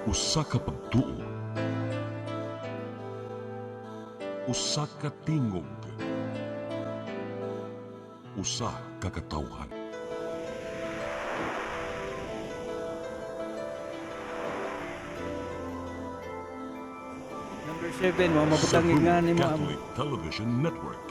Usa ka pagtuo, usa ka tingog, usa ka katawhan. Number 7, mga Sa mabutangin nga ni mo. Catholic Television Network.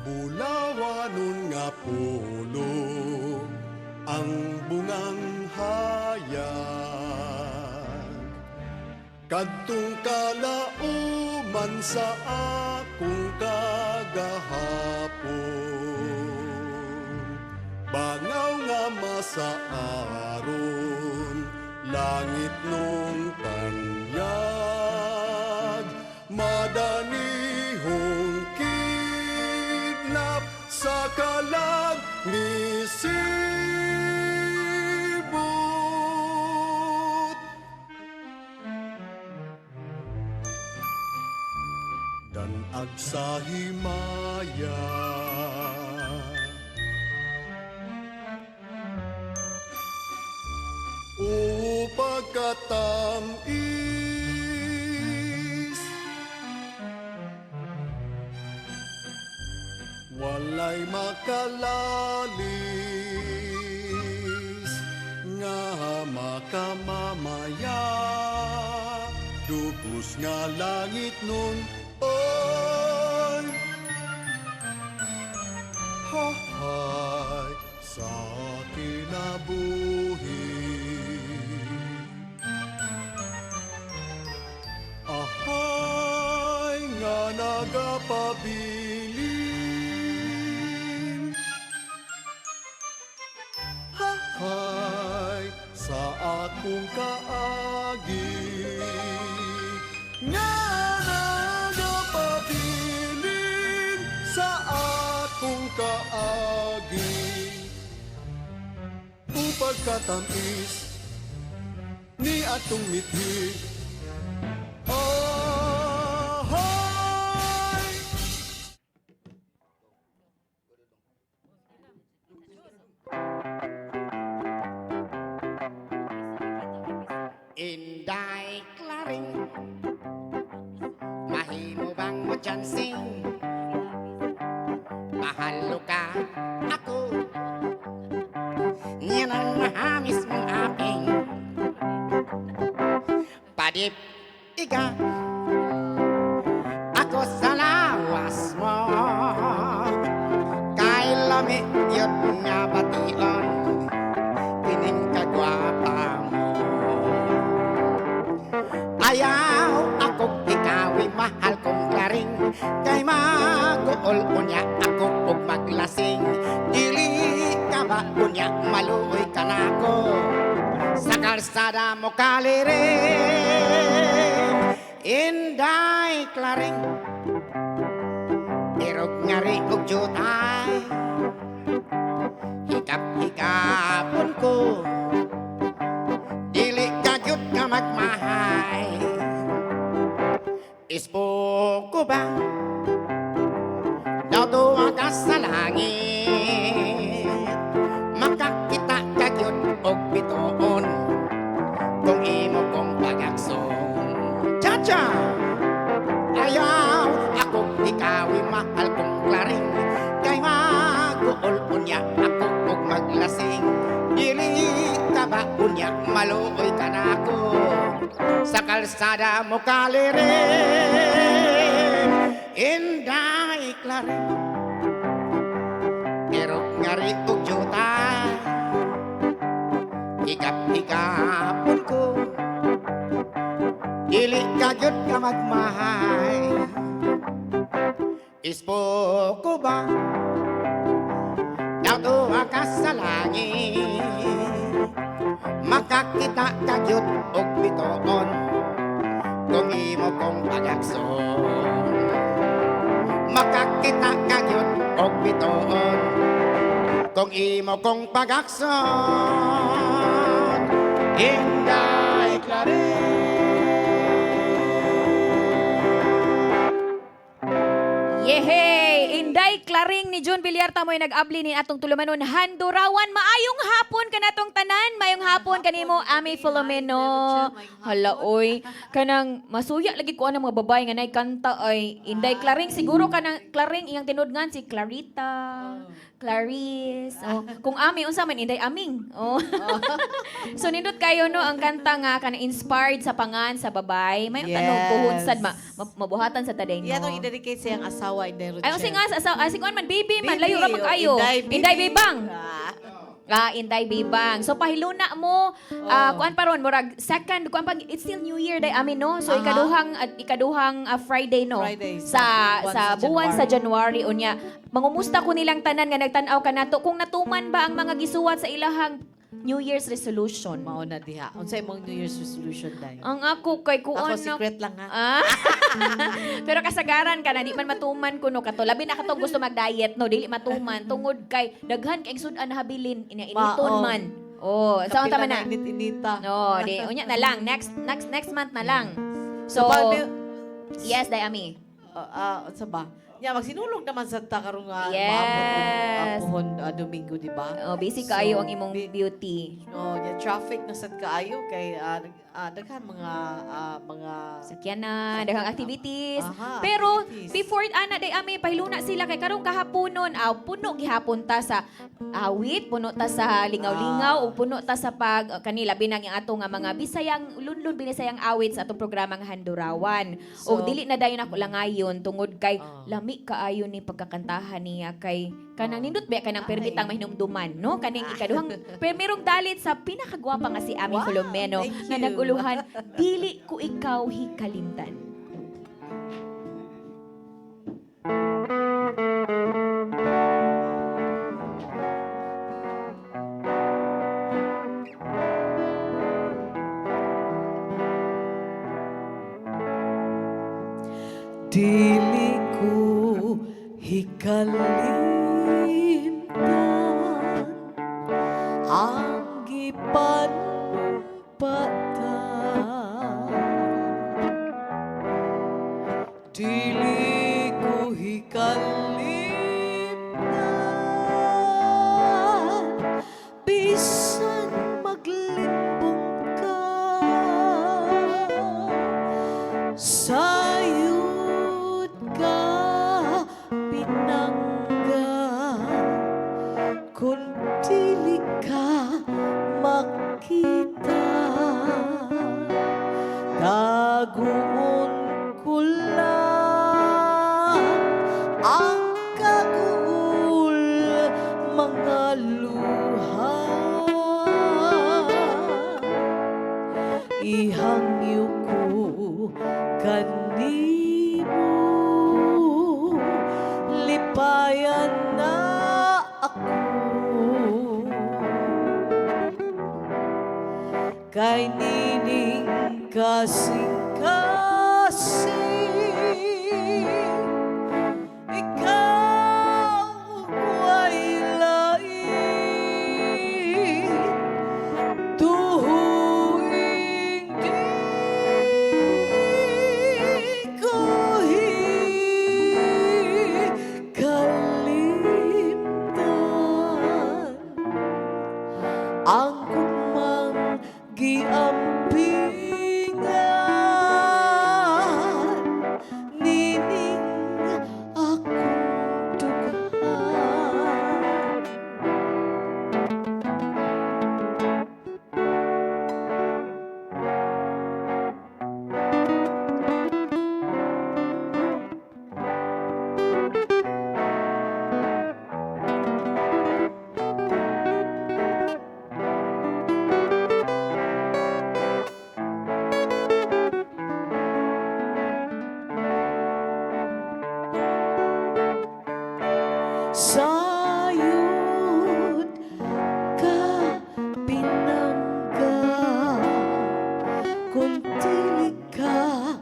Bulawanon nga pulo ang bungang hayag, kadtong kalauman sa akong kagahapon. Bangaw nga masaaron, langit nung tanyag, madanihong kidnap sa kalag nisibot. Danag sa himaya, o pagkatamis, walay makalalis nga makamamaya, dugos nga langit nun oy hahay sa kinabuhi. Ahay nga nagapabilin, hahay sa akong kaagi, nga nagapabilin sa akong kaagi. Upag katamis ni atong mithi, ahoy! Inday Klaring, mahimo bang mo chansing? Mahalo ka ako, yan ang mahamis mong aping. Padip iga, ako sa lawas mo, kay lami yun nga bation, kining kagwapa mo. Ayaw ako ikawi mahal kong klaring, kay maguol unya ako ug maglasing. Dili ka ba unya maluoy ka nako, sa kalsada mo kaliring. Inday Klaring, irog nga ri ug jutay, hikap-hikapon ko, dili ka gyud nga magmahay. Ispo ko ba daw tuwa ka sa langit, makakita ka gyud og bituon kung imo kong pag-aksyon. Cha-cha! Ayaw ako ikawi mahal kong klaring, kay maguol unya ako og maglasing. Dili ka ba unya maluoy ka nako, sa kalsada mo kaliring. Inday Klaring, irog nga ri ug jutay, hikap-hikapon ko, dili ka gyud nga magmahay. Ispo ko ba daw tuwa ka sa langit, makakita ka gyud og bituon kung imo kong pag-aksyon. Makakita kita kagyot og bitoon. Kung imo kong pagakson, Inday Clarin. Yehey! Inday Claring ni June Villarta mo'y nag-abli ni atong tulumanon Handurawan. Maayong hapon ka natong tanan. Maayong hapon kanimo Ami Filomeno. Hala oy, kanang masuya lagi ko ang mga babae nga nay kanta ay Inday Claring. Siguro kanang Claring iyang tinudngan si Clarita, Clarice. Oh, kung Ami unsa man Inday Aming. Oh. So nindot kayo no ang kanta nga kanang inspired sa pangan sa babae. May tanong puhon sad mabuhatan sa taday no. Yan ang i-dedicate sa iyang asawa, Inday Rochelle. Ay, o nga, si Kuan man, baby man, Baby, layo ra mag-ayo. Inday, Inday baby. Bibang. Ah. Inday Bibang. So, pahiluna mo, kuan paron, murag, second, kuan pag, it's still New Year, day, amin, no? So, ikaduhang Friday, no? Friday, Sa sa buwan sa January, unya. Mangumusta ko nilang tanan nga nagtanaw ka nato. Kung natuman ba ang mga gisuwat sa ilahang New Year's resolution? Mauna diha. Unsay mong New Year's resolution dahil? Ang ako kay kuan Ako secret lang ha. Ah? Pero kasagaran ka na, di man matuman ko no kato. Labi na kato gusto mag-diet no, dili matuman tungod kay daghan kay sudan na habilin initon Oo. man. Oh, saan tama na? Init-inita. No, di unya na lang next month na lang. So, So, yes, Dayami. sa ba? Ya, magsinulog naman sa takarong Yes. maapon Domingo, di ba? Oh, busy kaayo ang imong beauty. Oh, ya traffic na sad kaayo kay daghan mga Sakyanan, daghang activities. Aha, Pero activities. before ana day ami pahiluna sila kay karong kahaponon, puno gihapon ta sa awit, puno ta sa lingaw-lingaw ug puno ta sa pag kanila binang ang ato nga mga Bisayang lunlon binisayang awit sa atong programang Handurawan. So, Ug dili na dayon ako langayon tungod kay Ah. lami kaayo ni pagkakantahan niya kay kanang nindot ba kanang permitang mahinumduman no kaning ikaduhang merong dalit sa pinakagwapa nga si Ami Wow, Filomeno thank nga you. naguluhan dili ko ikaw hikalimtan. Dili ko hikalimtan ang gipanumpatan. Dili ko hikalimtan bisan maglimbong ka. Sayod ka pinangga kung dili ka makita. Daguon ko lang ang kaguol mga luha. Ihangyo ko kanimo, lipayan na ako. Kay nining kasing-kasing, ikaw ko'y lain. Tuwing di ko hikalimtan ang kumang giampingan nining akong dughan. Sayod ka pinangga kung dili ka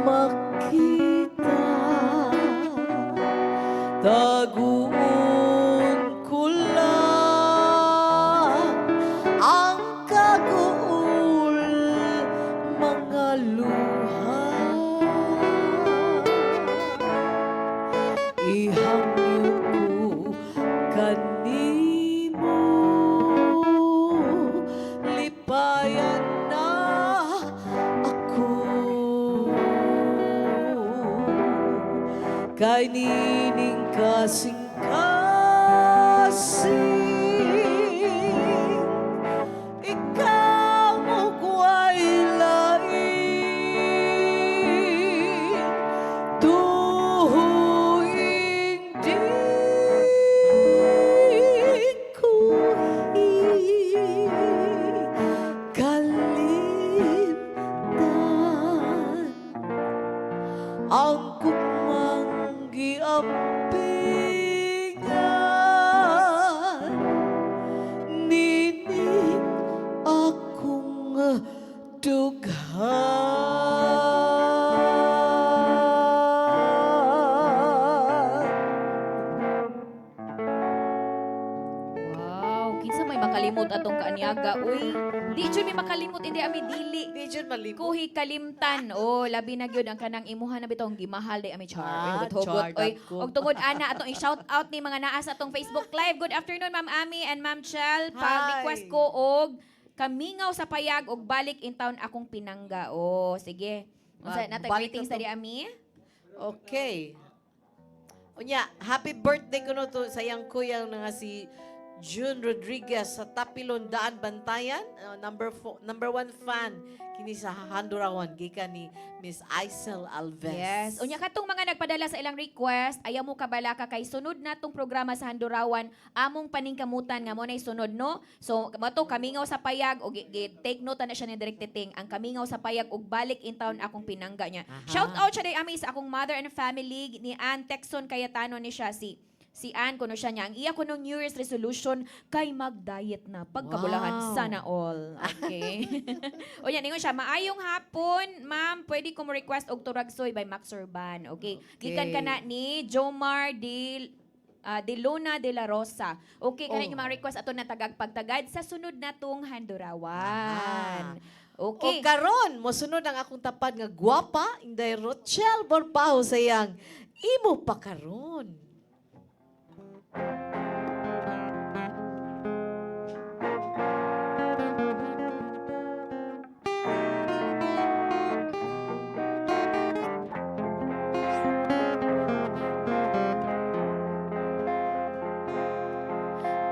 makita. Taguon ko lang ang kaguol mga luha. Ihangyo ko kanimo, lipayan na ako. Kay nining kasing-kasing, ikaw mo kuwa'y lain. Tuhuing di ko kalimtan ang kumanggi ampingan, nining akong dughan. Wow, kinsa may makalimot atong kaanyaga. Uy, di jud may makalimot hindi ami dili. Di dyan malimot. Kuhi kalimtan. Oh, labi na gyud ang kanang imuhan na bitong gimahal di ami char. Char, Oy, dagko. og tungod ana atong i-shout out ni mga naa sa atong Facebook Live. Good afternoon Ma'am Ami and Ma'am Chel. Pa-request Hi. ko og kamingaw sa payag og balik in town akong pinangga. Oh, sige. Unsa natay Balik greetings na to. tadi Ami? Okay. Unya, happy birthday ko no to sa iyang kuyang na nga si June Rodriguez sa Tapilon Daan Bantayan, number 1 fan kini sa Handurawan gikan ni Miss Aisel Alves. Yes. Unya katong mga nagpadala sa ilang request, ayaw mo kabalaka kay sunod natong programa sa Handurawan, among paningkamutan nga mo nay sunod no. So mato kamingaw sa payag og take note na siya ni Direk Titing, ang kamingaw sa payag og balik in town akong pinangga niya. Aha. Shout out siya day ami sa akong mother and family ni Ann Texon Cayetano ni siya si Ann kuno siya niya. Ang iya ko nung New Year's resolution kay mag-diet na pagkabulahan Wow. sana all. Okay. O yan, ingon siya, maayong hapon, ma'am, pwede ko mo request og Turagsoy by Max Urban. Okay. Gikan ka na ni Jomar de Luna de la Rosa. Okay, Oh. kanang yung mga request ato na tagagpagtagad sa sunod natong Handurawan. O Okay. karon mosunod ang akong tapad nga gwapa Inday Rochelle Borpao sa iyang imo pa karon.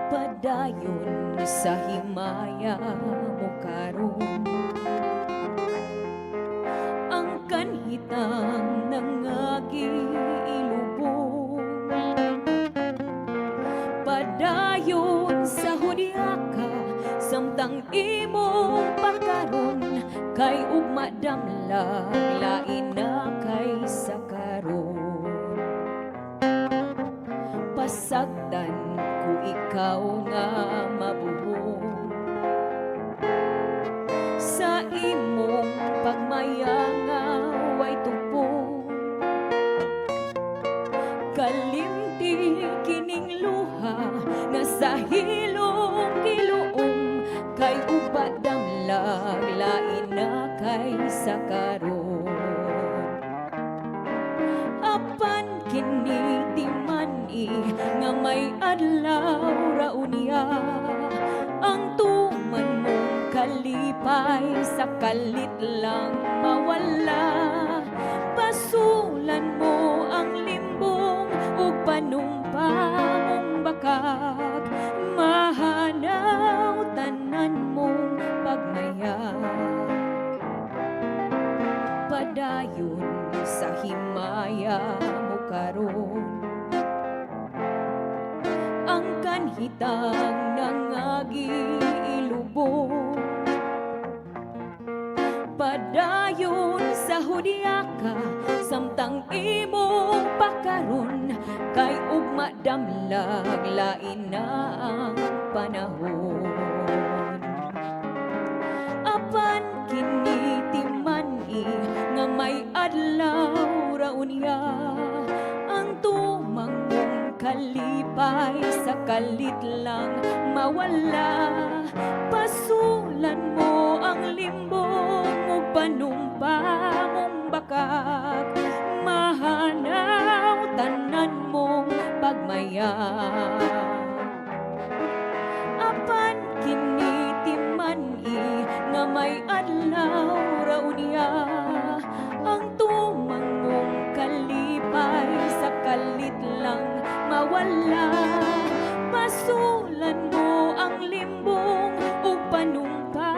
Padayon sa himaya mo karon, ang kanhitang nangagi ilubong. Padayon sa hudyaka samtang imong pakaron, kay ugma damlag lain na kay sa karon. Pasagdan ko ikaw nga mabuhong sa imong pagmayanga way tupong. Kalimti kining luha nga sa hilong kiluom, kay uba damlag lain na kay sa karon. Apan kini timani nga may adlaw raunya, ang tuman mong kalipay sa kalit lang mawala. Pasulan mo ang limbong ug panumpang bakak, mahanaw tanan mong pagmayag. Padayon sa himaya mo karon, ang kanhitang nangagi ilubong. Padayon sa hudyaka samtang imong pakaron, kay ugma damlag lain na ang panahon. Apan kini timani nga may adlaw raunya, ang tumang mong kalipay sa kalit lang mawala. Pasulan mo ang limbong ug panumpa mong bakak. Mahanaw tanan mong pagmaya. Apan kinitiman-i nga may adlaw raw niya. Ang tumang mong kalipay sa kalit lang mawala. Pasulan mo ang limbong ug panumpa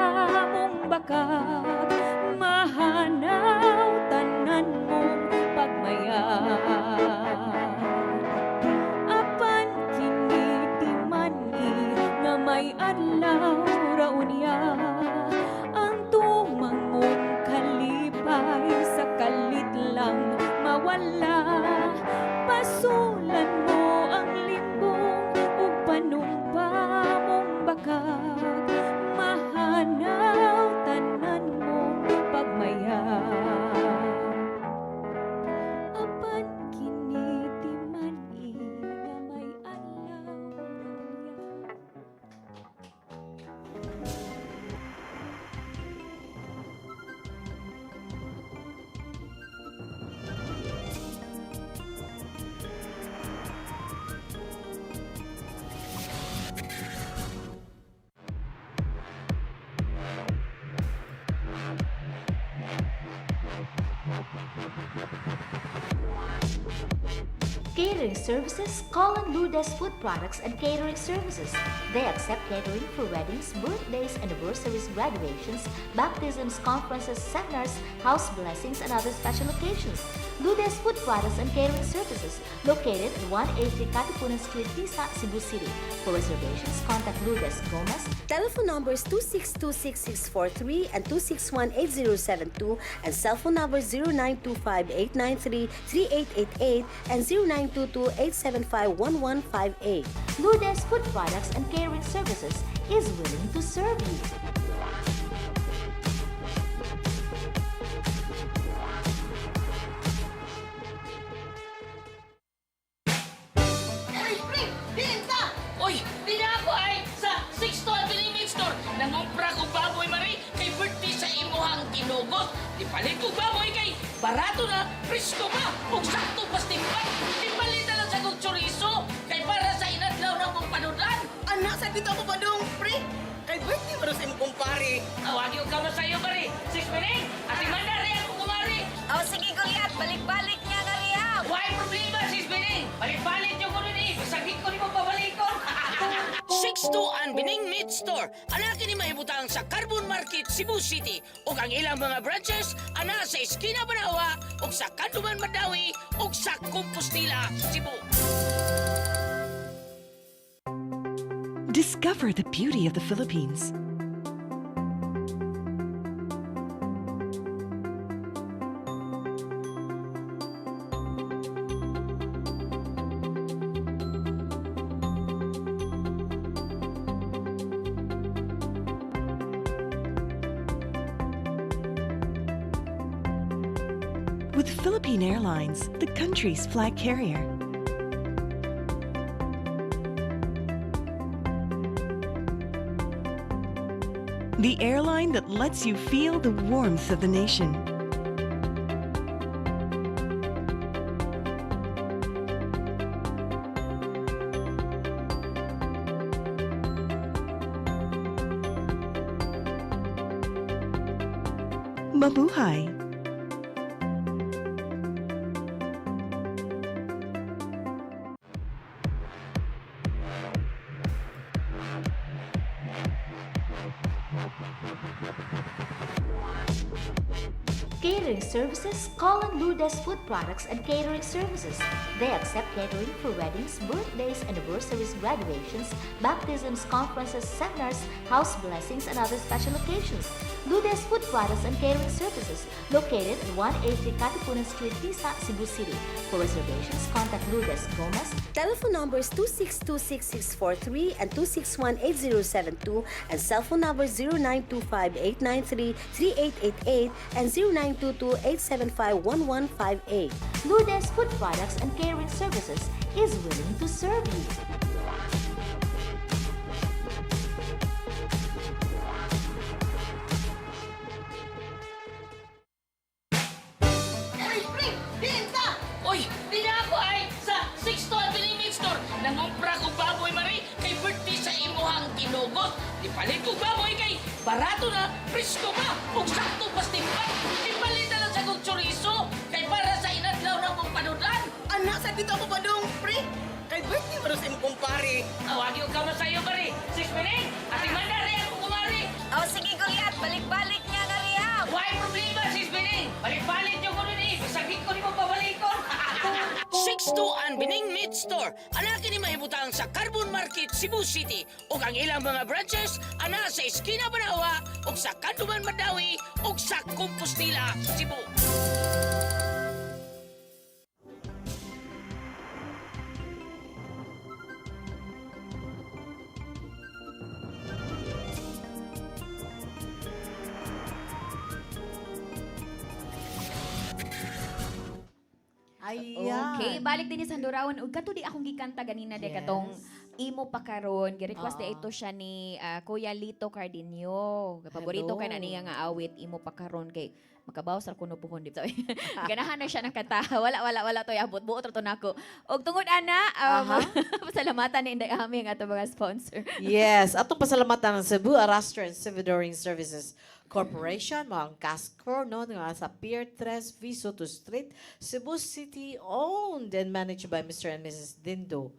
mong bakak. Mahanaw tanan mong pagmaya. Apan kinitiman-i nga may adlaw raw niya. Ang tumang mong kalipay sa kalit lang mawala. Pasulan mo ang limbong ug panumpa mong bakak. Mahanaw tanan mong pagmaya. Apan kinitiman-i nga may adlaw raw niya. Catering services, call on Lourdes Food Products and Catering Services. They accept catering for weddings, birthdays, anniversaries, graduations, baptisms, conferences, seminars, house blessings, and other special occasions. Lourdes Food Products and Catering Services, located at 183 Katipunan Street, Tisa, Cebu City. For reservations, contact Lourdes Gomez. Telephone numbers 2626643 and 2618072 and cell phone numbers 0925-893-3888 and 0922-875-1158. Lourdes Food Products and Catering Services is willing to serve you. Uy, di na ako ay sa 6 to Avenue Meat Store. Nangumpra ko baboy, Mari, kay birthday sa imuhang kinugot. Ipalit ko baboy kay barato na, presko pa, kung sakto pastimpan. Ipalit na lang sa kong chorizo, kay para sa inadlaw na mong panudan. Anak, sa dito ako pa dong, pre. Kay birthday mo rin sa imong kumpare. Awagi ko ka sa iyo, Mari. 6 minutes, at imanda rin ako kumari. Oh, sige Goliath, balik-balik niya na riya. Why problema, 6 minutes? Balik-balik nyo ko rin eh. Bisagin ko ni mo pabalikon. 6 ang Bining Meat Store. Anak ni mahibutang sa Carbon Market, Cebu City. O ang ilang mga branches, ana sa Esquina Banawa, o sa Kanduman Madawi, o sa Compostela, Cebu. Discover the beauty of the Philippines. With Philippine Airlines, the country's flag carrier. The airline that lets you feel the warmth of the nation. Mabuhay! Catering Services, call on Lourdes Food Products and Catering Services. They accept catering for weddings, birthdays, anniversaries, graduations, baptisms, conferences, seminars, house blessings, and other special occasions. Ludes Food Products and Catering Services, located at 180 Katipunan Street, Tisa, Cebu City. For reservations, contact Ludes Gomez. Telephone numbers 2626643 and 2618072 and cell phone numbers 0925-893-3888 and 0922-875-1158. Ludes Food Products and Catering Services is willing to serve you. Uy, pre! Diin ka! Uy, di na ako ay sa 6 to Avenue Store. Nangumpra ko baboy, Mari, kay birthday sa imuhang tinugot. Di palit ko baboy kay barato na, presko pa, kung sakto pastimpan. Di palit na lang sa kong chorizo, kay para sa inadlaw ng mong panudan. Anak, sa dito ako ba dong, pre? Kay birthday mo sa imong kumpare. Awagi ko ka sa'yo, Mari. Sis Pining, ati mandari ako kumari. Oh, sige, Goliath. Balik-balik niya na riya. Why problema, Sis Pining? Balik-balik yung kuno ni. Bisagit ko ni mo pabalikon. 6-2 Bining Meat Store. Anaki ni mahibutang sa Carbon Market, Cebu City. O ang ilang mga branches, ana sa Esquina Banawa, o sa Kanduman Madawi, o sa Compostela, Cebu. Ayan. Okay, balik din sa Handurawan. Ug kato di akong gikanta ganina de katong imo pa karon. Gi-request Oo. de ito siya ni Kuya Lito Cardenio. Paborito Hello. ka na niya nga awit imo pa karon kay makabaw sa kuno puhon dito. Ganahan na siya ng kanta. Wala to abot. Buot ra to nako. Og tungod ana, pasalamatan ni Inday Ami ang ato mga sponsor. Yes, atong pasalamatan ng Cebu Arrastra and Stevedoring Services Corporation, mga Cascor, no, nga sa Pier 3, Visoto Street, Cebu City, owned and managed by Mr. and Mrs. Dindo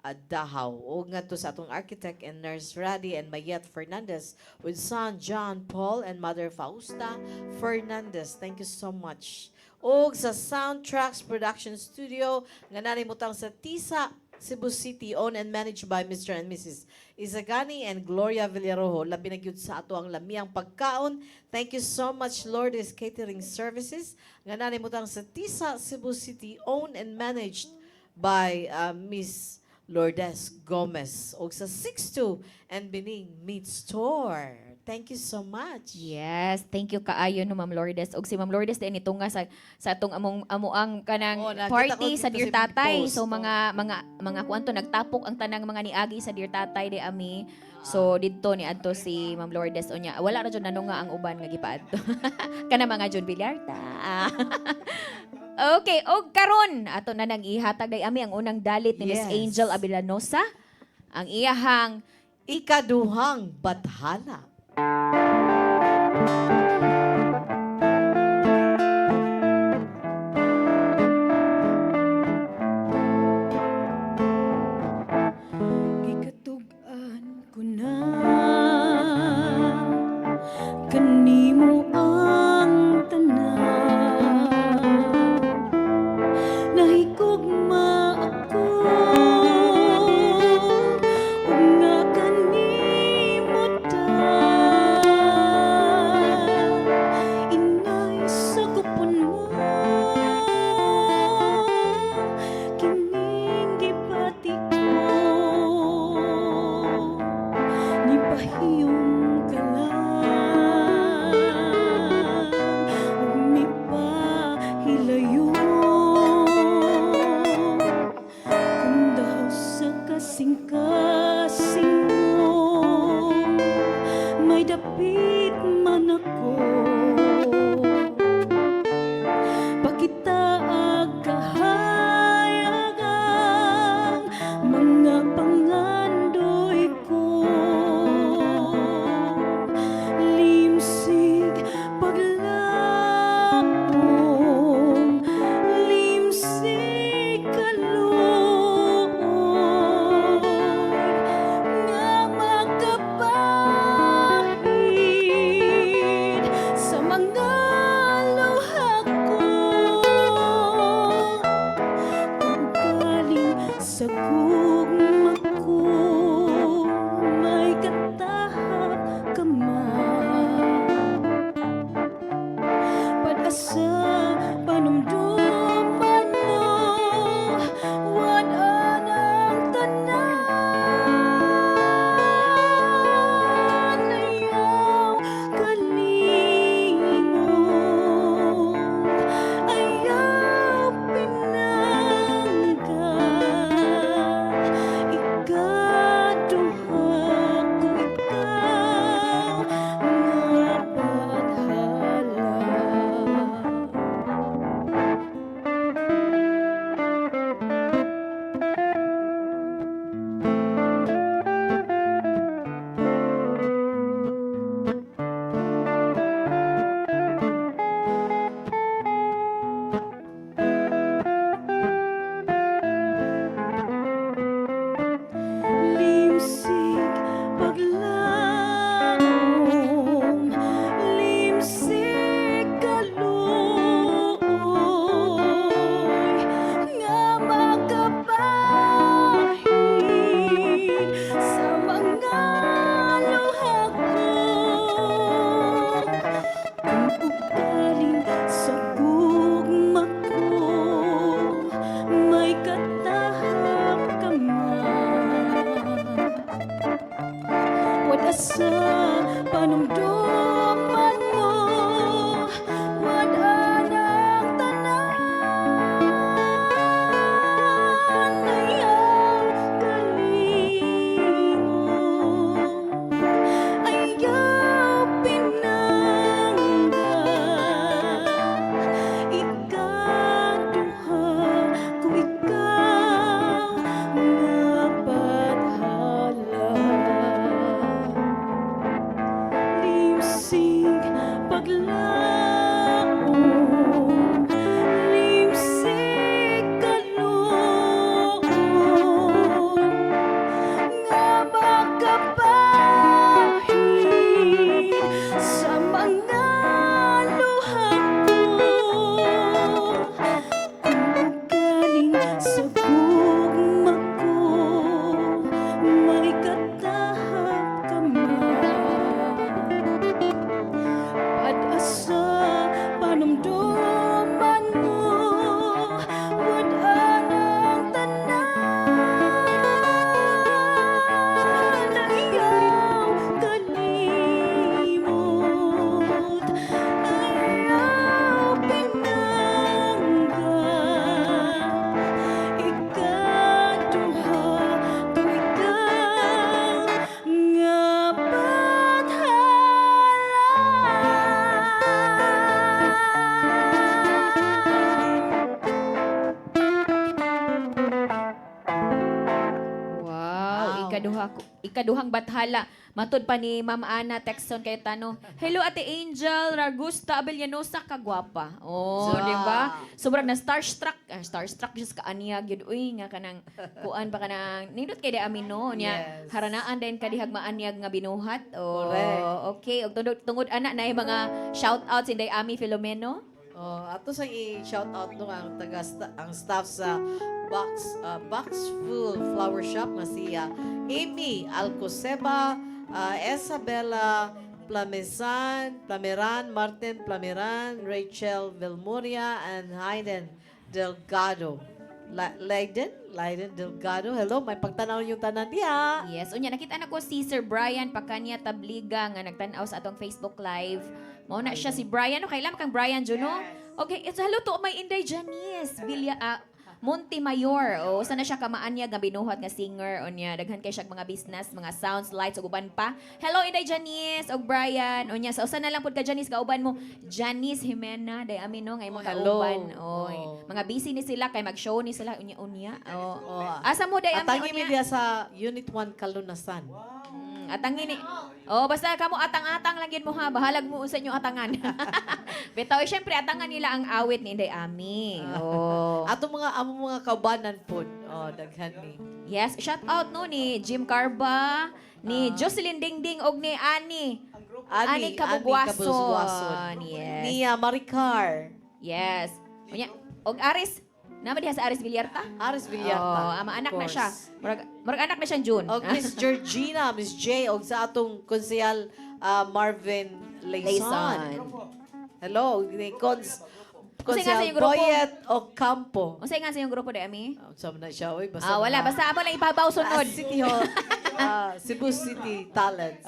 Dahaw. O nga to sa atong architect and nurse Radi and Mayet Fernandez with son John Paul and mother Fausta Fernandez. Thank you so much. O sa Soundtracks Production Studio, nga nalimutang sa Tisa, Cebu City, owned and managed by Mr. and Mrs. Izagani and Gloria Villarojo. Labi na gyud sa ato ang lamiang pagkaon. Thank you so much, Lourdes Catering Services. Nga nalimutang sa Tisa, Cebu City, owned and managed by Miss Lourdes Gomez. O sa 62 and Bining Meat Store. Thank you so much. Yes, thank you kaayo no Ma'am Lourdes. Og si Ma'am Lourdes din ito nga sa atong amuang kanang Oh, nakita party ko sa dito Dear sa Tatay. post, So oh. mga kuanto nagtapok ang tanang mga niagi sa Dear Tatay de ami. So didto ni adto si Ma'am Lourdes unya. Wala ra jud nano nga ang uban nga gipaadto. Kana mga John Villarta. Okay, og karon ato na nang ihatag day ami ang unang dalit ni Miss Yes. Angel Abilanosa. Ang iyahang Ikaduhang Bathala. Gikatugan ko na kanimo ang tanan. Nahigugma ako ug nga kanimo inay sa kupon mo kining gipati ko ni pahiyong kalan ug ni pahilayon kung daw sa kasing-kasing mo may dapit man ako pakita agkahayagang mga pangandoy ko limsig paglakong limsig kalooy nga makapahid sa mga luha ko kung galing sa gugma ko may katahap ka man ikaduhang bathala. Matud pa ni Ma'am Ana Texton kay tanong, hello Ate Angel, Ragusta Abellanosa, kagwapa. Oh, di ba? Sobrang na starstruck just ka aniya gyud uy nga kanang kuan pa kanang nindot kay di amino nya haranaan din kadihag maanyag nga binuhat. Oh, Correct. okay. Og tungod ana na mga shout outs inday Ami Filomeno. Oh, ato sa i-shout out no ang ang staff sa Box Full Flower Shop nga siya Amy Alcoseba, Isabella Plamiran, Martin Plamiran, Rachel Vilmoria, and Hayden Delgado. Leiden Delgado. Hello, may pagtanaw yung tanan diya. Yes, unya nakita na ko si Sir Brian Pakanya Tabliga nga nagtan-aw sa atong Facebook Live. Mao na siya si Brian. Okay lang kang Brian Juno. Okay, it's hello to may Inday Janice Montemayor. O sana siya kamaanyag nga binuhat nga singer unya daghan kay siya mga business, mga sounds, lights ug uban pa. Hello Inday Janice og Brian. Unya sa usa na lang pud ka Janice kauban mo Janice Jimena day amino nga imong Hello. kauban. Oy, Oh. mga busy ni sila kay mag-show ni sila unya. Oh. Asa mo day Atangi ami mi diya sa Unit 1 Kalunasan. Atang ini. Oh, basta kamo atang-atang lang gid mo ha. Bahalag mo sa inyo atangan. Bitaw, syempre atangan nila ang awit ni Inday Ami. Oh. Ato amo mga kaubanan pod. Oh, daghan ni. Yes, shout out no ni Jim Carba, ni Jocelyn Dingding og ni Ani. Ani Kabugwason. Yes. Nia Maricar. Yes. Unya, og Aris. Nama diha sa Aris Villarta? Aris Villarta. Oh, ama anak of na siya. course. Murag anak na siya June. Og Miss Georgina, Miss J, og sa atong konsehal Marvin Layson. Hello, ni Kasi nga sa konsehal yung grupo. Boyet Ocampo. Unsay nga sa yung grupo de Ami? Saan na siya, oy, basta Wala, basta amo lang ibabaw sunod. City Hall. Cebu City Talents.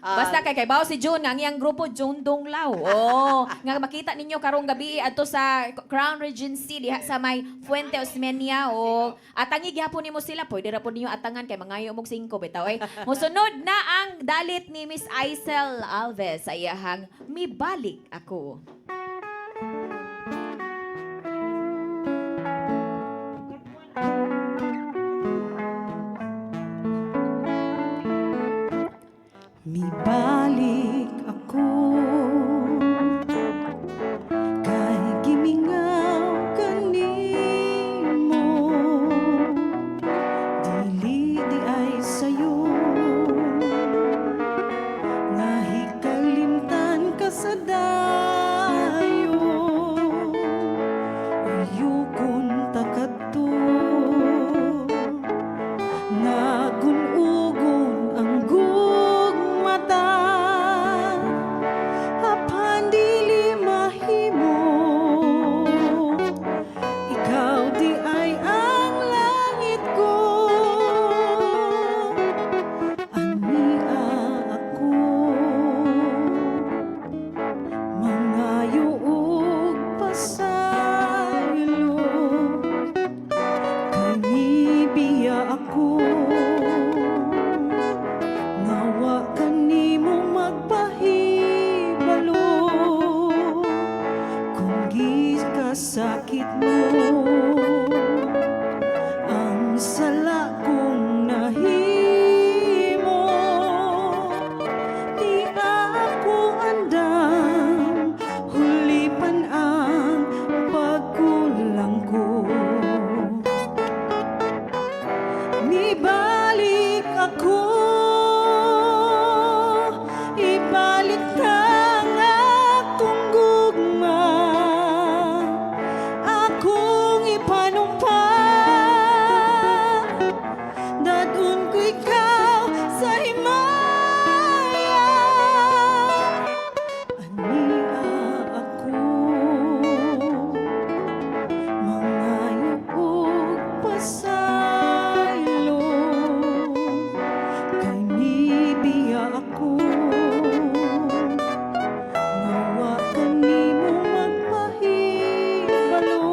Basta kay bawo si June nga ang iyang grupo June Donglaw. Oh, nga makita ninyo karong gabi adto sa Crown Regency diha sa may Fuente Osmeña o atangi gyapon nimo sila pwede ra pud ninyo atangan kay mangayo mog 5 bitaw ay. Mosunod na ang dalit ni Miss Aisel Alves sa iyahang Mibalik Ako. Mibalik ako kay gimingaw kanimo dili di ay sayo nga hikalimtan ka sa dayo uyukon takadto nagunugon ang gugmata apan dili mahimo ikaw di ay ang langit ko ania ako mangayo ug pasaylo kay nibiya ako nawa kanimo magpahibalo kung gikasakit mo ang sala kong nahimo di ako andam hulipan ang pagkulang ko Mibalik ako ibalik ang akong gugma akong ipanumpa dadun ko ikaw sa himaya ania ako mangayo ug pasaylo kay nibiya ako nawa kanimo magpahibalo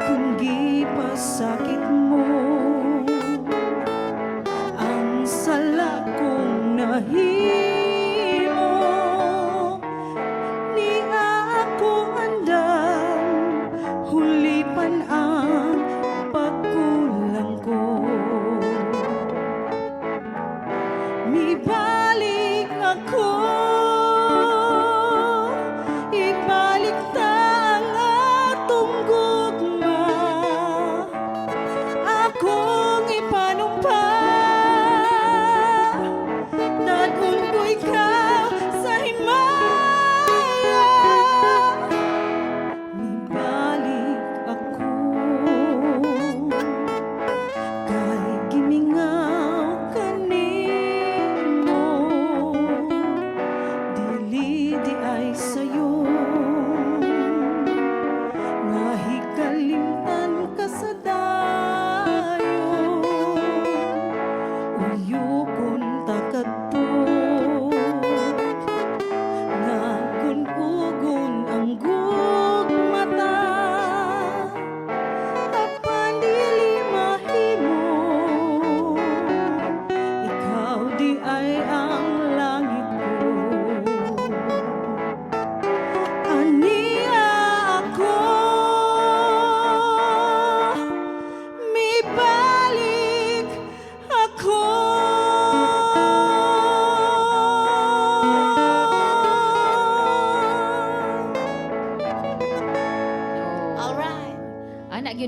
kung gipasakit mo ang sala kong nahimo ni ako andam hulipan ang pagkulang ko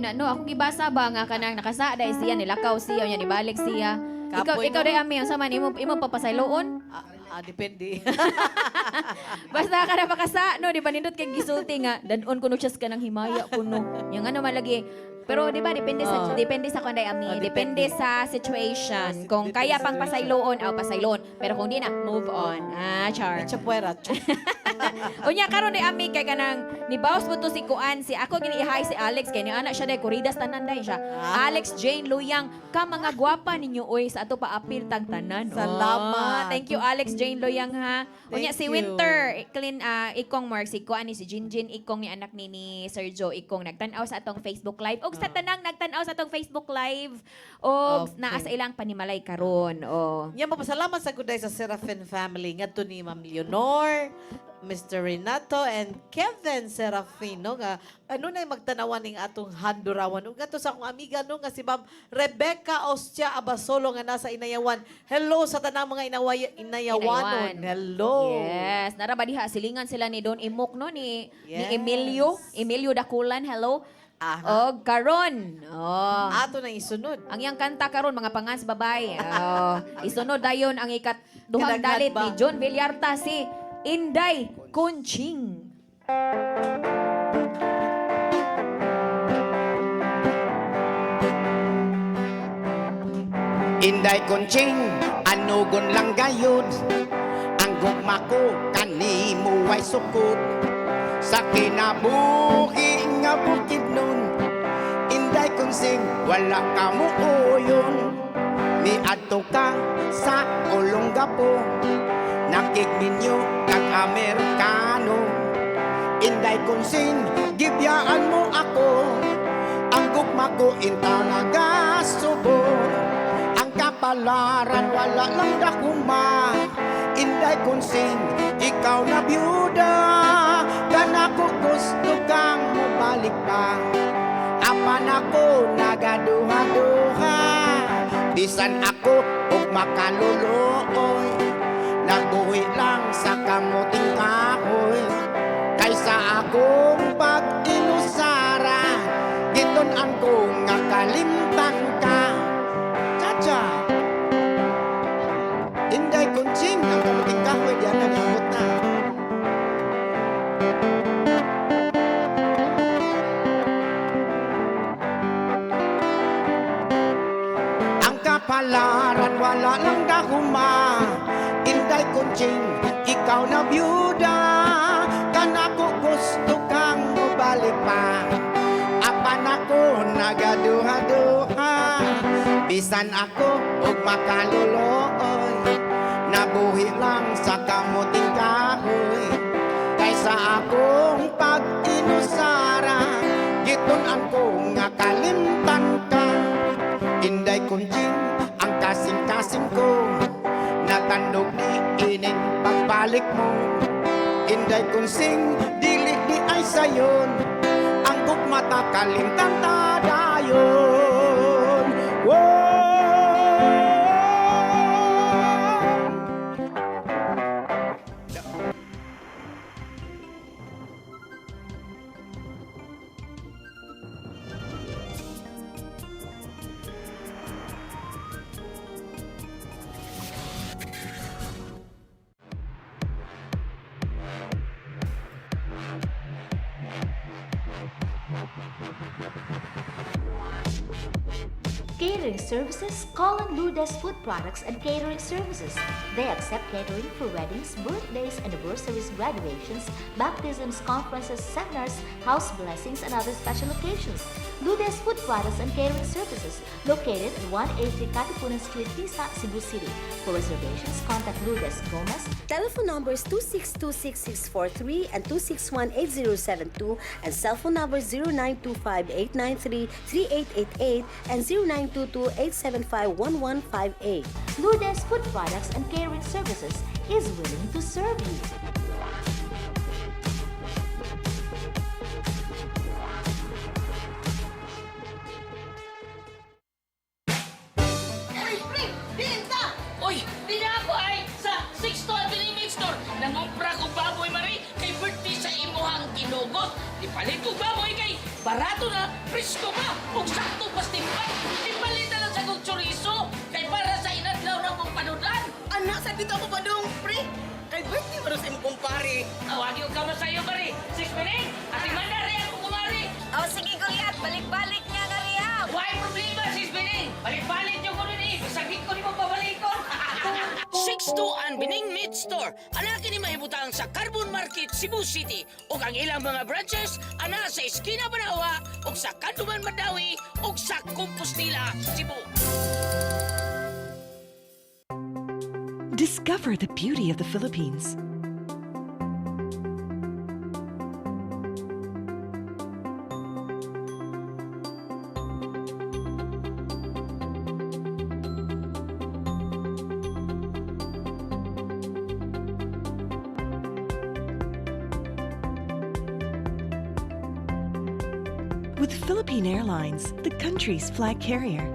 na, no, akong gibasa ba nga kanang nakasa dahil siya, nilakaw siya, niya nibalik siya. Kapoy Ikaw mo? day ami, sa man, imo papasayloon? Depende. Basta ka na pakasa, no, di ba nindot kay gisulti nga, danon kuno siya ka ng himaya kuno. Yang ano malagi. Pero di ba depende sa kunday ami, depende sa situation. Kung Depende kaya sa pang pasayloon, pasayloon. Pero kung di na, move on. Char. Chapuera. Unya karon ni ami kay kanang ni boss mo to si Kuan, si ako gini-hi si Alex kay ni ana siya day Corridas tanan day siya. Alex Jane Luyang, ka mga gwapa ninyo oy sa ato paapil tang tanan. Salamat. Thank you Alex Jane Luyang ha. Unya si Thank you. Winter, clean ikong Mark si Kuan ni si Jinjin ikong ni anak ni Sergio ikong nagtan-aw sa atong Facebook live og sa tanang nagtan-aw sa atong Facebook live og Okay. naa sa ilang panimalay karon. Yan, mapasalamat sa kuday sa Serafin family. Nga to ni Ma'am Leonor, Mr. Renato, and Kevin Serafino nga ano na yung magtanawan ng atong handurawan. Ug ato sa akong amiga no nga si Ma'am Rebecca Ostia Abasolo nga nasa Inayawan. Hello sa tanang mga Inayawanon. Hello. Yes, nara ba diha silingan sila ni Don Imok no ni Yes. Emilio Dakulan. Hello. Aha. Og karon. Ato na isunod. Ang iyang kanta karon mga pangans babay. Isunod dayon ang ikaduhang Kadaghan dalit ba? ni John Villarta si Inday Kunching. Inday Kunching, anugon lang gayud. Ang gugma ko kanimo ay sukod. Sa kinabuhi nga bukid nun, Inday Kunching, wala ka mo uyon. Ni adto ka sa Olongapo, nakikminyo kag Amerikano. Inday Kunching, gibyaan mo ako. Ang gugma ko intaw nagasubo. Ang kapalaran wala lang dakuma. Inday Kunching, ikaw na byuda. Kana ko gusto kang mabalik pa. Apan ako nagaduha-duha. Bisan ako og makaluluoy, nagbuhi lang sa kamuting kahoy. Kaysa akong pag-inusara, gitunan ko nga kalimtan ka. Cha-cha. Inday Kunching, ang kamuting kahoy, diyan na niabot na. Ang kapalaran wala lang dahuma. Inday Kunching, ikaw na byuda. Kana ko gusto kang mabalik pa. Apan ako nagaduha-duha. Bisan ako og makaluluoy, nabuhi lang sa kamuting kahoy. Kaysa akong pag-inusara, gitunan ko nga kalimtan ka. Inday Kunching, ang kasing-kasing ko, natandog ni inin pagbalik mo. Inday Kunching, dili di ay sayon, ang gugmata kalimtan ta dayon. Whoa! Catering services, call on Lourdes Food Products and Catering Services. They accept catering for weddings, birthdays, anniversaries, graduations, baptisms, conferences, seminars, house blessings, and other special occasions. Lourdes Food Products and Catering Services, located at 180 Katipunan Street, Tisa, Cebu City. For reservations, contact Lourdes Gomez. Telephone numbers 2626643 and 2618072 and cell phone numbers 0925-893-3888 and 0922-875-1158. Lourdes Food Products and Catering Services is willing to serve you. Uy, di na ako ay sa 6 to Avenue Store. Nangumpra ko baboy mari kay birthday sa imuhang ginugot. Di palit ko baboy kay barato na, presko pa, ug sakto pas timbang. Timbali na lang sa kong chorizo, kay para sa inadlaw na mong panudan. Anak, sa dito ako ba dong, pre? Kay birthday ba sa imong kumpare? Awagi ko ka sa'yo, pare. Sis Pining, ati manda rin ako kumari. Oh, sige, Goliath. Balik-balik niya nga riya. Why problema, Sis Pining? Balik-balik yung kuno ni. Bisagit ko ni mo pabalikon. 6-2 Bining Meat Store. Anaki ni mahibutang sa Carbon Market, Cebu City. O ang ilang mga branches, ana sa Esquina Banawa, o sa Kanduman Madawi, o sa Compostela, Cebu. Discover the beauty of the Philippines. With Philippine Airlines, the country's flag carrier.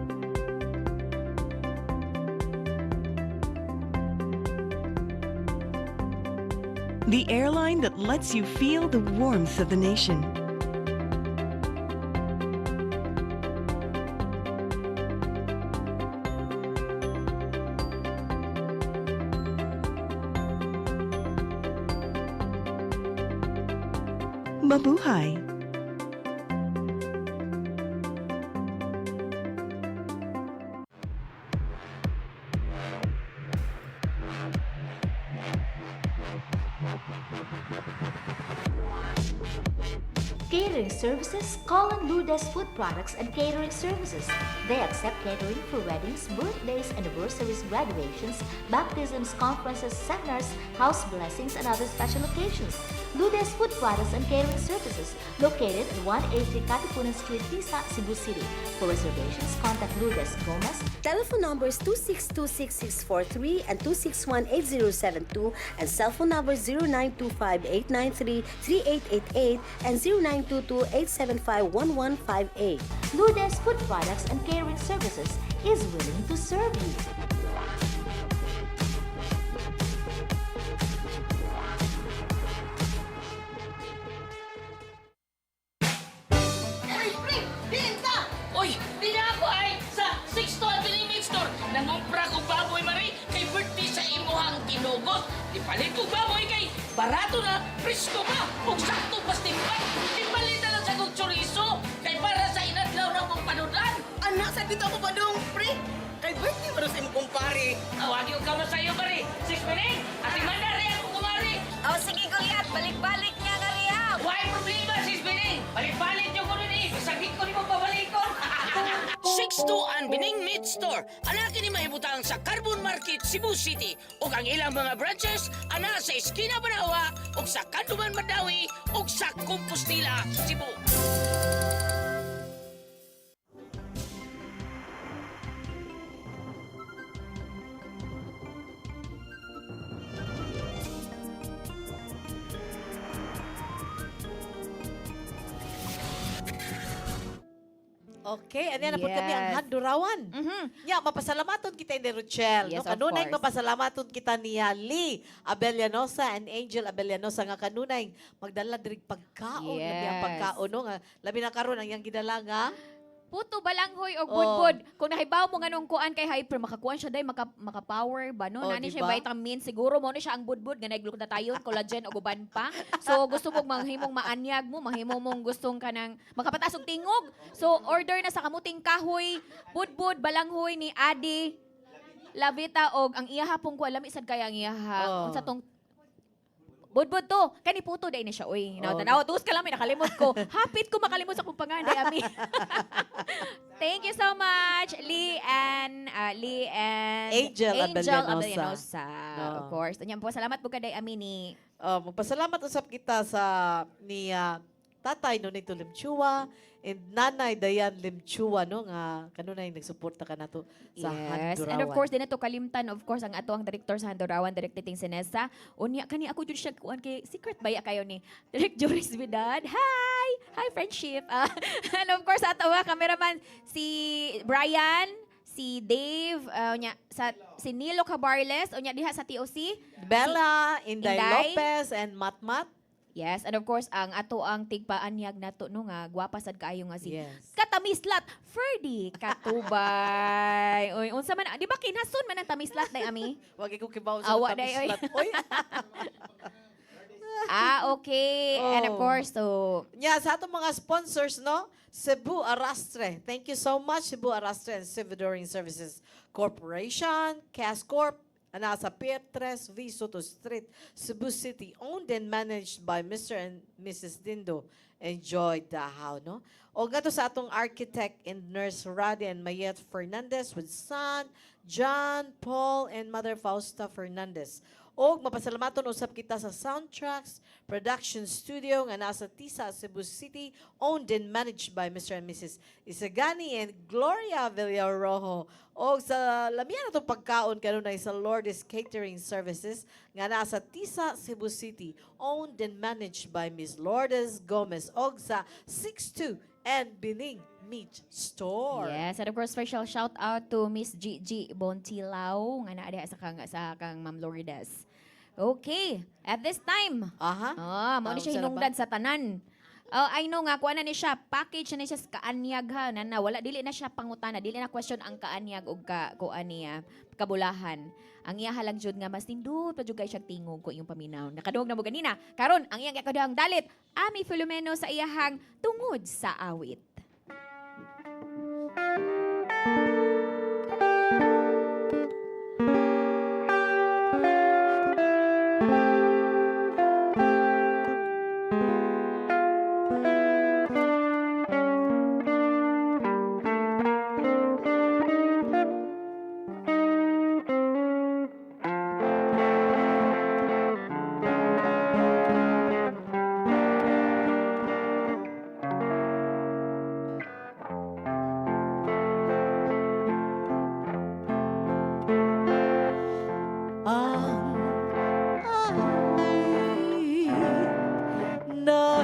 The airline that lets you feel the warmth of the nation. Mabuhay! Catering services, call on Lourdes Food Products and Catering Services. They accept catering for weddings, birthdays, anniversaries, graduations, baptisms, conferences, seminars, house blessings, and other special occasions. Lourdes Food Products and Catering Services, located at 180 Katipunan Street, Tisa, Cebu City. For reservations, contact Lourdes Gomez. Telephone numbers 2626643 and 2618072 and cell phone numbers 0925-893-3888 and 0922-875-1158. Lourdes Food Products and Catering Services is willing to serve you. Ay, pre! Diin ka! Uy, di na ako ay sa 6-2 Bining Meat Store. Nangumpra ko baboy, Mari, kay birthday sa imuhang kinugot. Ipalit ko baboy kay barato na, presko pa, ug sakto pas timbang. Timbali na lang sa kong chorizo, kay para sa inadlaw na mong panudan. Anak, sa dito ako ba dong, pre? Kay birthday ba sa imong kumpare? Awagi ko ka sa'yo, Mari. Sis Pining, ati manda rin ako kumari. Oh, sige, Goliath. Balik-balik niya nga riya. Why problema, Sis Pining? Balik-balik yung kuno ni. Bisagit ko ni mo pabalikon. 6-2 Bining Meat Store. Anaki ni mahibutang sa Carbon Market, Cebu City. O ang ilang mga branches, ana sa Esquina Banawa, o sa Kanduman Madawi, o sa Compostela, Cebu. Okay, ano yan, napod kami ang Yes. handurawan. Ya, mapasalamaton kita ni Rochelle. Yes, no? of Kanunay, course. mapasalamaton kita ni Lee Abellanosa and Angel Abellanosa nga kanunay magdala diri pagkaon, labi ang Yes. pagkaon no nga labi na karon ang yang gidala nga Puto balanghoy og Oh. budbud. Kung nahibaw mo nganong kuan kay hyper makakuan siya day maka-power ba no? Oh, Nani siya diba? vitamin siguro mo ni siya ang budbud nga naglugdatayon collagen og uban pa. So gusto mo manghimong maanyag mo, mahimo mong gustong kanang makapatas og tingog. So order na sa kamuting kahoy, budbud balanghoy ni Adi Lavita og ang iyaha pong kuan lami sad kaya ang iyaha. Oh. Unsa tong budbud to, kani puto day ni siya, uy. Oh. Tanaw, tuos ka lang, may nakalimot ko. Hapit ko makalimot sa kong panganday, ami. Thank you so much, Lee and Angel Abellanosa. Abellanosa. No. Of course. Tanyang po, salamat po kaday, ami ni magpasalamat usap kita sa ni Tatay Nonito Limchua and Nanay Dayan Limchua no nga kanunay nagsuporta ka nato sa Yes. handurawan. And of course, din ito kalimtan, of course, ang ato ang director sa Handurawan, Direct Titing Sinesa. Unya, kani ako dyan siya, kuan kay secret baya kayo ni Direct Joris Vidal. Hi! Hi, friendship. And of course, ato nga, cameraman, si Brian, si Dave, si Nilo Cabarles, unya diha sa TOC. Bella, Inday Inday. Lopez and Matmat. Yes, and of course, ang ato ang tigpaanyag nato no nga, gwapa sad kaayo nga si Yes. Katamislat Ferdy Katubay. Oy, unsa man, di ba kinhason man ang tamislat day ami? Wag ko kibaw sa Awa day, oy. tamislat. Oy. Okay. And of Oh. course, so Yeah, sa atong mga sponsors, no? Cebu Arastre. Thank you so much, Cebu Arastre and Stevedoring Services Corporation, Cascorp, nasa Pietres V. Soto Street, Cebu City, owned and managed by Mr. and Mrs. Dindo. Enjoy Dahao, no? O gato sa atong architect and nurse Radi and Mayet Fernandez with son, John, Paul, and Mother Fausta Fernandez. O mapasalamaton usap kita sa Soundtracks Production Studio nga nasa Tisa, Cebu City, owned and managed by Mr. and Mrs. Isagani and Gloria Villarojo. O sa lamian natong pagkaon kanunay sa Lourdes Catering Services nga nasa Tisa, Cebu City, owned and managed by Ms. Lourdes Gomez. O sa 62 and Bining Meat Store. yes, and of course, special shout out to Miss Gigi Bontilao nga naa diha sa kang Ma'am Lourdes. Okay, at this time, Aha. mao ni siya Sa hinungdan sa tanan. I know nga, kuha na ni siya, package na siya sa kaanyag ha, na wala, dili na siya pangutana, dili na question ang kaanyag o kuha niya, kabulahan. Ang iya halang jud nga, mas tindot pa jud kay siya tingog ko yung paminaw. Nakaduog na mo ganina. Karon ang iyang yakadang dalit, Ami Filomeno sa iyahang tungod sa awit.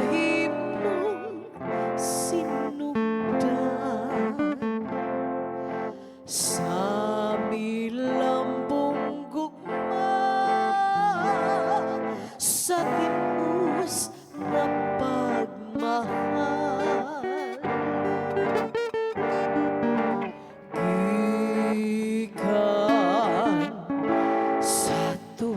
Nahimong sinugdan sa milambong gugma sa timus na pagmahal. Gikan sa to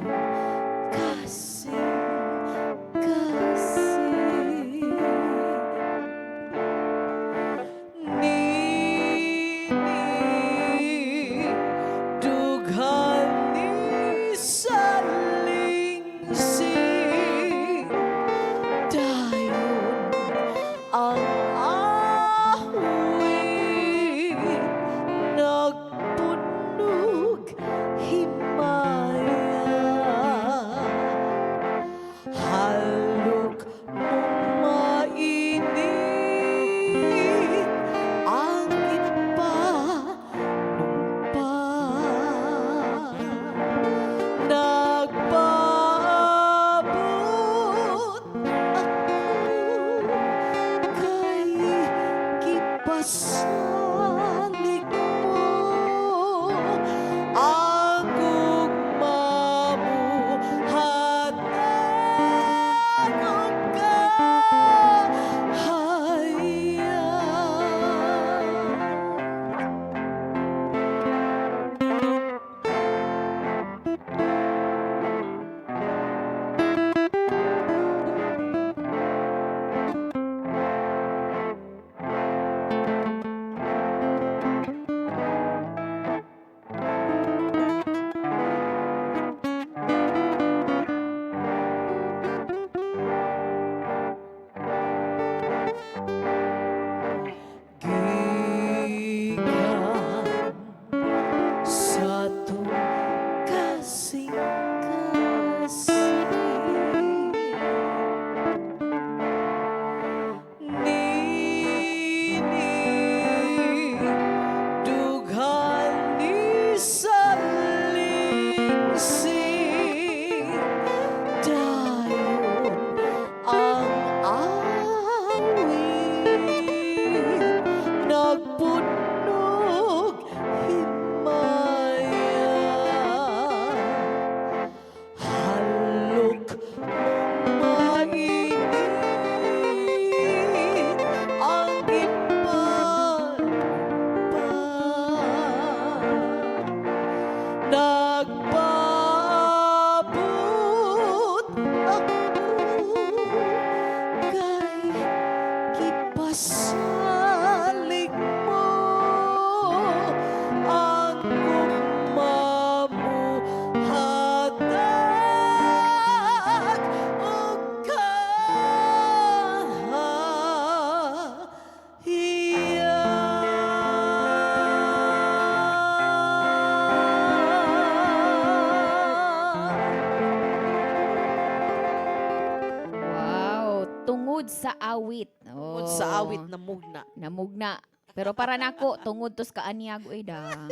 tungod sa awit. Tungod sa awit na mugna. Namugna. Pero para nako tungod tos kaanyag oy da.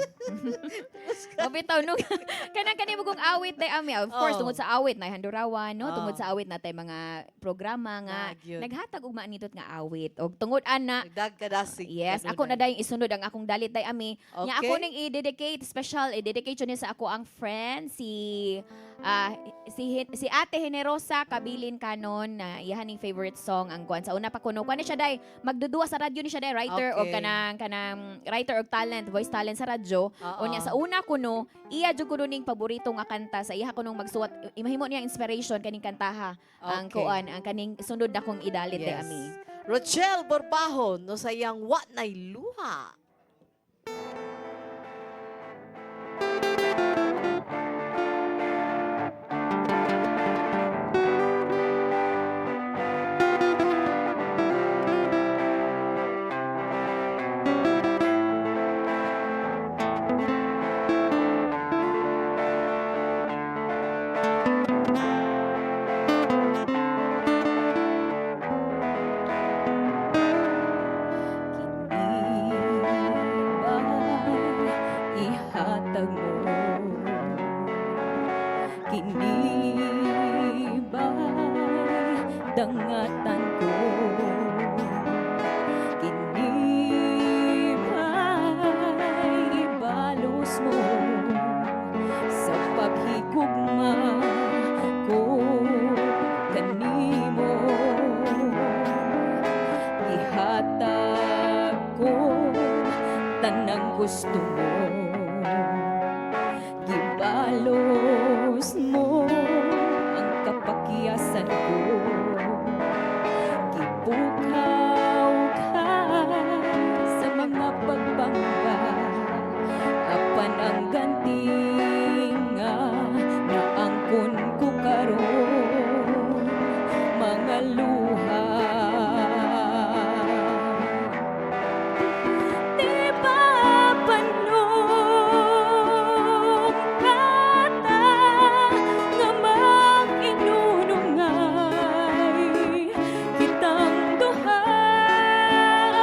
Mabitaw no. Kanang mugong awit day ami. Of course Oh. tungod sa awit na handurawan no, Oh. tungod sa awit natay mga programa nga Nagyod. naghatag og maanitot nga awit. Og tungod ana Nagdagkadasig. yes, ako na dayong isunod ang akong dalit day ami. Nya Okay. ako ning i-dedicate special i-dedicate yun sa ako ang friend si Ate Generosa Kabilin kanon na iyahan ning favorite song ang kuan sa una pa kuno. Kuan ni siya day magdudua sa radyo ni siya day writer o Okay. kanang writer og talent, voice talent sa radyo. Oo. Unya sa una kuno, iya jud kuno ning paborito nga kanta sa iya kunong magsuwat imahimo niya inspiration kaning kantaha ang Okay. kuan ang kaning sunod na kong idalit day ami. Rochelle Borbajo no sayang Wa Nay Luha. Ihatag mo kinibay dangatan ko kinibay ibalos mo sa paghigugma ko kanimo ihatag ko tanang gusto mo gibalos mo ang kapakyasan ko gibukaw ka sa mga pagbangga apan ang ganti nga naangkon ko karon mga luha di ba panong kata nga mag-inunungay kitang duha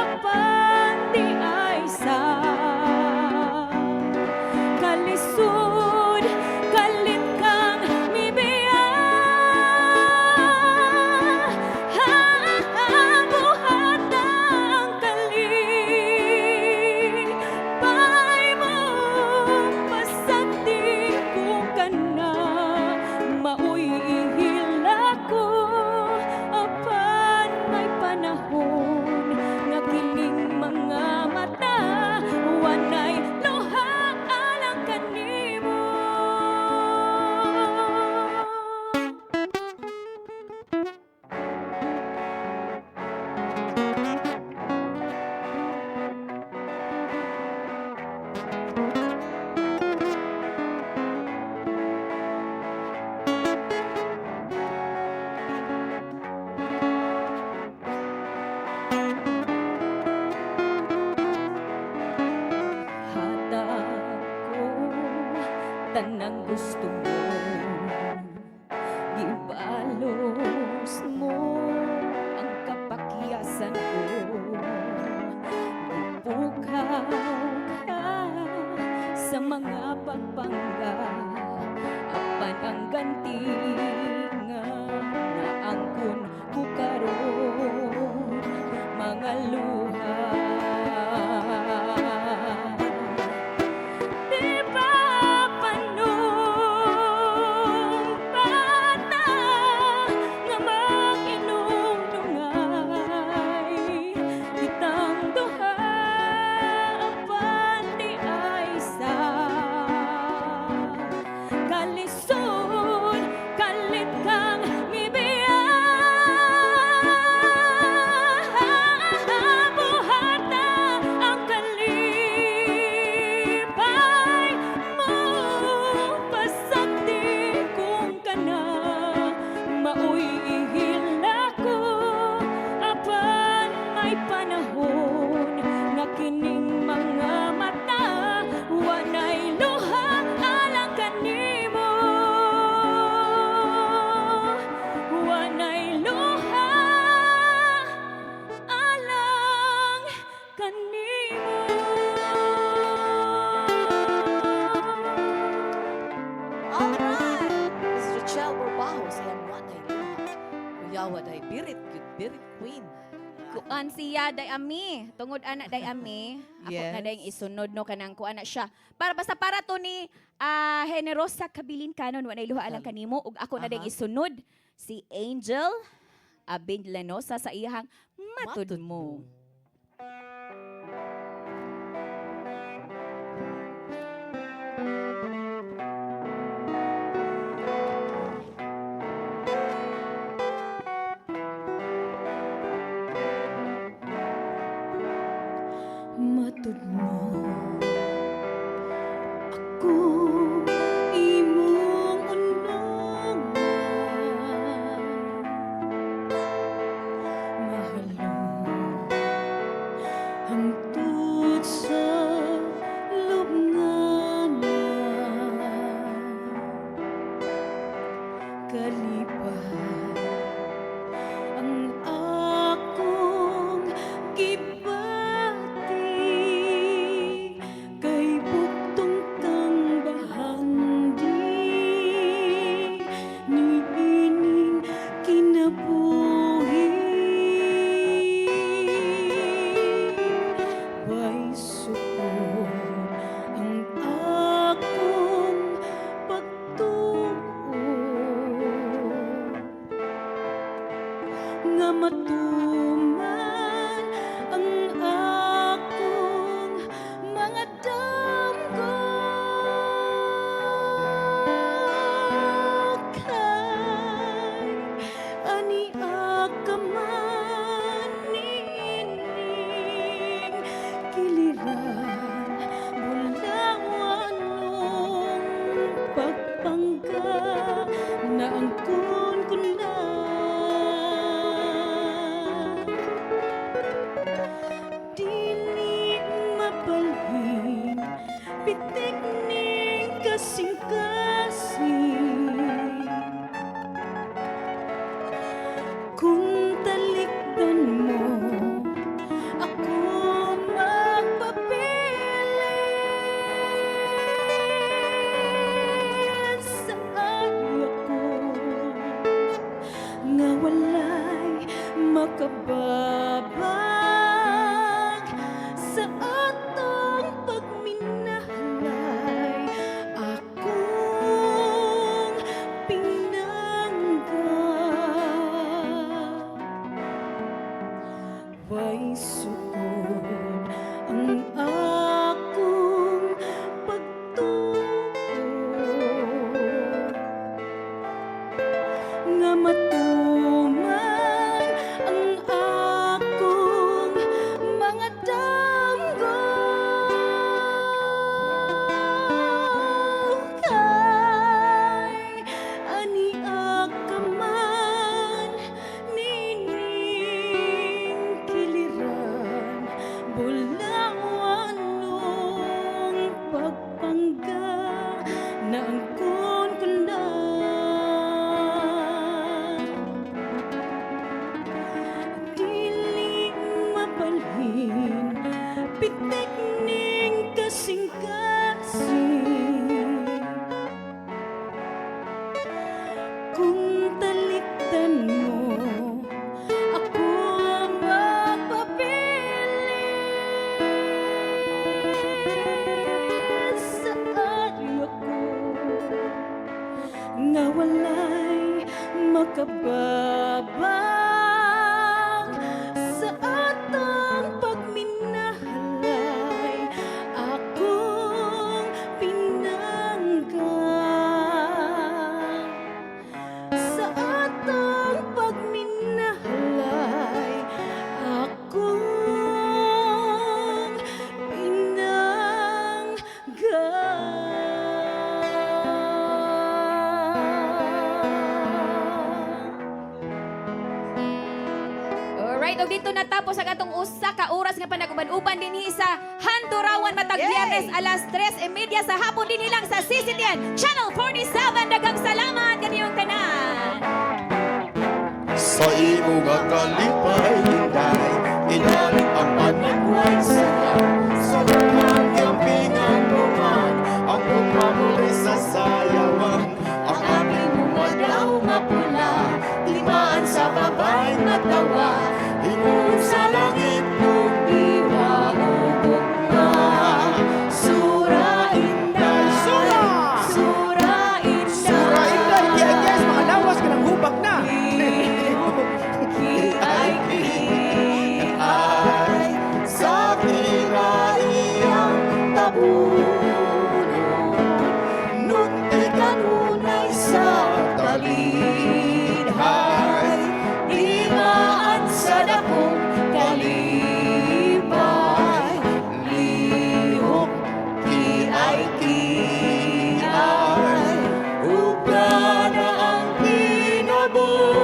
apan di ay sa kalisod kalit kang mibiya buhat ang kalipay mo pasagdi ko ka na maoy ihila ko apan may panahon nga kining mga mata wanay luha alang kanimo. Hatag ko tanang gusto mo gibalos mo ang kapakyasan ko gipukaw ka sa mga pagpangga apan ang ganti nga naangkon ko karon mga luha. Di ba panong bata nga mag-inunungay kitang duha apan di ay sa kalisod kalit kang kuan siya dayami. Tungod ana dayami. Ako Yes. na dayang isunod no kanang kuan na siya. Para to ni Generosa Kabilin kanon wa nay luha alang kanimo ug ako na dayang isunod si Angel Abinlanosa sa iyang matud mo. Matud mo ako imong unongan mahalo hangtod sa lubnganan kalipay ang akong gibati kay buktong kang bahandi ni ining kinabuhi way sukod ang akong pagtuo nga matuman ang akong mga damgo kay ani akaman nining kiliran bulawan pagpangga na angkon ko na dili mabalhin pitik ning kasing-kasing kung talikdan mo ako magpapilit sa ayaw ko nga walay makababag sa atong pagminahalay akong pinangga way sukod ang akong pagtuo nga matuman ang akong mga damgo kay ani akaman nining kiliran bulawanong pagpangga na angkon ko na dili mabalhin pitik ning kasing-kasing kung talikdan mo ako mapapilit sa ayaw ko nga walay makababag sa atong pagminahalay akong pinangga sa atong pagminahalay akong Alright, og dito natapos ang atong usa ka oras nga panag-uban-uban dinhi sa Handurawan matag Biyernes alas 3:30 sa hapon dinhi lang sa CCTN Channel 47. Daghang salamat kaniyong tanan. Sa imo nga kalipay hinday inali ang panagway sila sa lumang kampingan buwan ang pumamuli sa sayawan ang aming bumadaw mapula timaan sa babay matawa hingun sa langit mabulong nun ikanunay sa talidhay di maan sa dakong kalipay lihok kiay ugana ang kinabuhi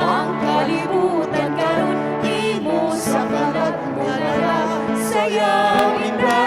ang kalibutan karon imo sa kalat mo sayang inday